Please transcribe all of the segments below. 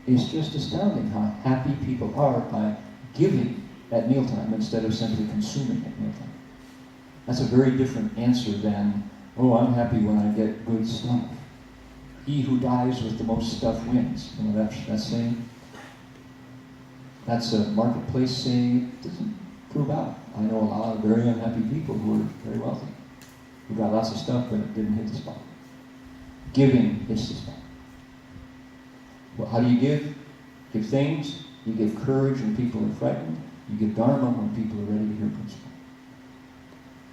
It's just astounding how happy people are by giving at mealtime instead of simply consuming at mealtime. That's a very different answer than, oh, I'm happy when I get good stuff. He who dies with the most stuff wins. You know that saying? That's a marketplace saying. It doesn't prove out. I know a lot of very unhappy people who are very wealthy, who got lots of stuff but it didn't hit the spot. Giving hits the spot. Well, how do you give? Give things. You give courage when people are frightened. You give dharma when people are ready to hear principle.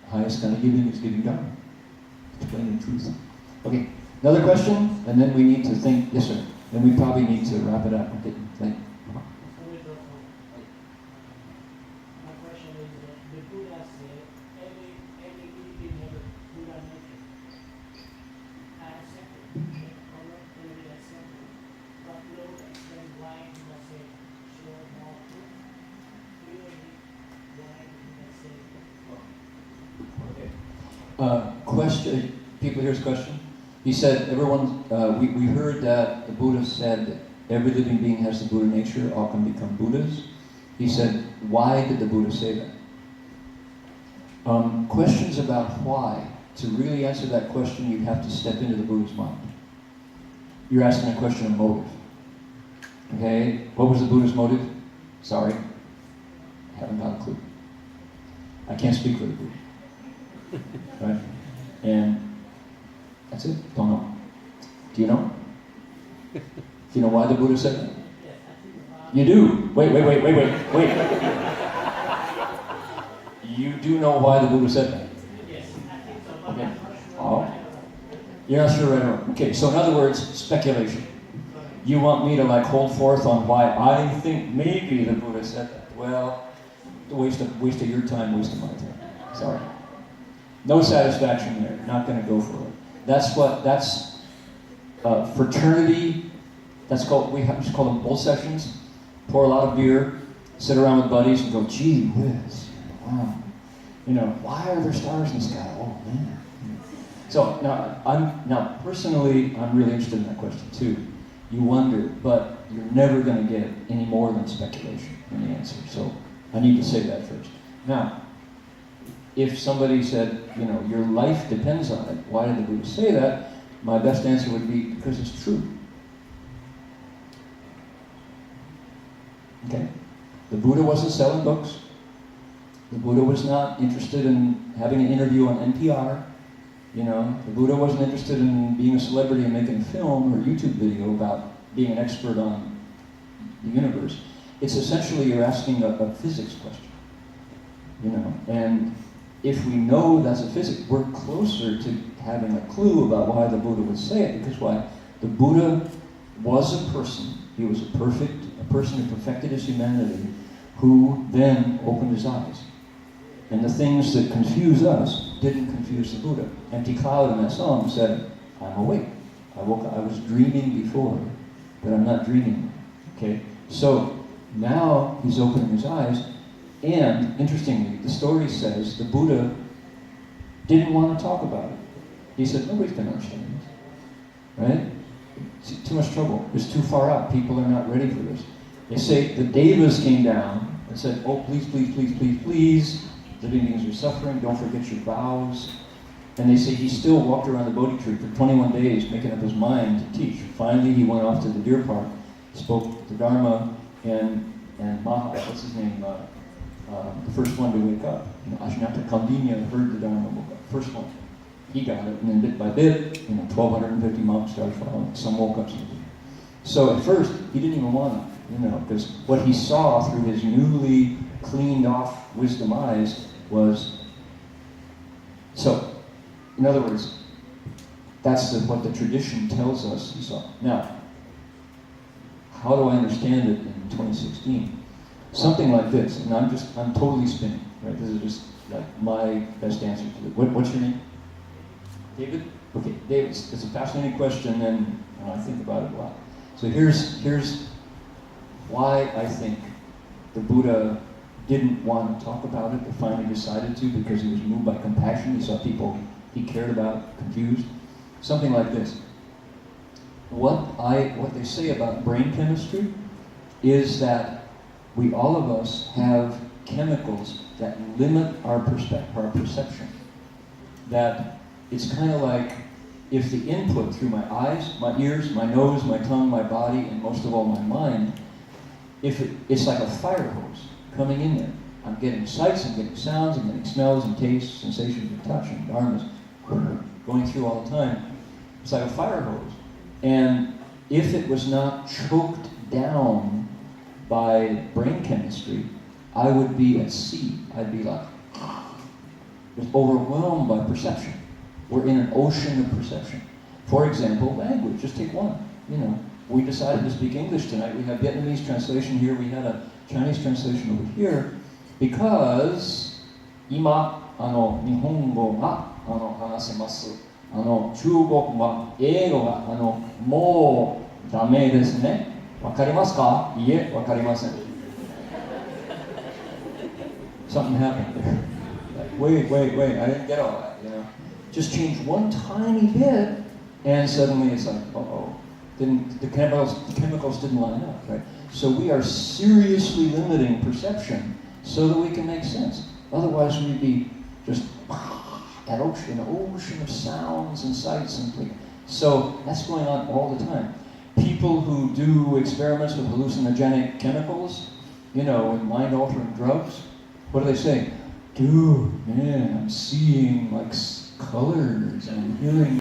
The highest kind of giving is giving dharma. Explaining truth. Okay, another question, and then we need to think. Yes, sir. Then we probably need to wrap it up. Okay, thank you. My question is, the Buddha said, every living has a Buddha nature. I accept it. Or not really accept it. But no explain why Buddha said, show more proof. Clearly, why Buddha said Question. People hear his question. He said, everyone. We heard that the Buddha said that every living being has the Buddha nature. All can become Buddhas. He said, why did the Buddha say that? Questions about why. To really answer that question, you'd have to step into the Buddha's mind. You're asking a question of motive. Okay, what was the Buddha's motive? Sorry, I haven't got a clue. I can't speak for the Buddha. Right? And that's it. Don't know. Do you know? Do you know why the Buddha said that? You do. Wait. You do know why the Buddha said that? Yes, I think so. Okay. Oh. You're not sure right away. Okay, so in other words, speculation. You want me to hold forth on why I think maybe the Buddha said that? Well, waste of your time, waste of my time. Sorry. No satisfaction there. Not going to go for it. That's fraternity. We just call them bull sessions. Pour a lot of beer, sit around with buddies and go, gee whiz, wow. Why are there stars in the sky? Oh man. So now personally, I'm really interested in that question too. You wonder, but you're never going to get any more than speculation in the answer. So I need to say that first. Now, if somebody said, your life depends on it, why did the Buddha say that? My best answer would be, because it's true. Okay? The Buddha wasn't selling books. The Buddha was not interested in having an interview on NPR. The Buddha wasn't interested in being a celebrity and making a film or YouTube video about being an expert on the universe. It's essentially you're asking a physics question. And if we know that's a physics, we're closer to having a clue about why the Buddha would say it. Because why? The Buddha was a person. He was a person who perfected his humanity, who then opened his eyes. And the things that confuse us didn't confuse the Buddha. Empty Cloud in that song said, I'm awake. I woke up. I was dreaming before, but I'm not dreaming. Okay? So now he's opening his eyes. And interestingly, the story says the Buddha didn't want to talk about it. He said, nobody's going to understand this. Right? It's too much trouble. It's too far out. People are not ready for this. They say the Devas came down and said, oh, please, please, please, please, please. Living beings are suffering. Don't forget your vows. And they say he still walked around the Bodhi tree for 21 days, making up his mind to teach. Finally, he went off to the deer park, spoke the Dharma, and Maha, what's his name? The first one to wake up. Ashnata Kandinya heard the Dharma, woke up. First one. He got it, and then bit by bit, 1,250 monks started following. Some woke up, some didn't. So at first, he didn't even want to, because what he saw through his newly cleaned off wisdom eyes was, so, in other words, that's what the tradition tells us he saw. Now, how do I understand it in 2016? Something like this, and I'm totally spinning, right? This is just my best answer to it. What's your name? David? Okay, David, it's a fascinating question, and I think about it a lot. So here's why I think the Buddha didn't want to talk about it, but finally decided to, because he was moved by compassion. He saw people he cared about confused. Something like this. what they say about brain chemistry is that we all of us have chemicals that limit our perception. That it's kind of like if the input through my eyes, my ears, my nose, my tongue, my body, and most of all my mind, it's like a fire hose coming in there. I'm getting sights, I'm getting sounds, I'm getting smells and tastes, sensations of touch and dharmas going through all the time. It's like a fire hose. And if it was not choked down by brain chemistry, I would be at sea. I'd be like, just overwhelmed by perception. We're in an ocean of perception. For example, language, just take one. You know, we decided to speak English tonight. We have Vietnamese translation here. We had a Chinese translation over here because 今日本語が話せます。中国は英語がもうダメですね。わかりますか？いえ、わかりません。Something happened there. Like, wait, I didn't get all that, you know. Just change one tiny bit, and suddenly it's like, the chemicals didn't line up, right? So we are seriously limiting perception so that we can make sense. Otherwise we'd be just an ocean of sounds and sights and things. So that's going on all the time. People who do experiments with hallucinogenic chemicals, you know, and mind-altering drugs, what do they say? Dude, man, I'm seeing like colors and hearing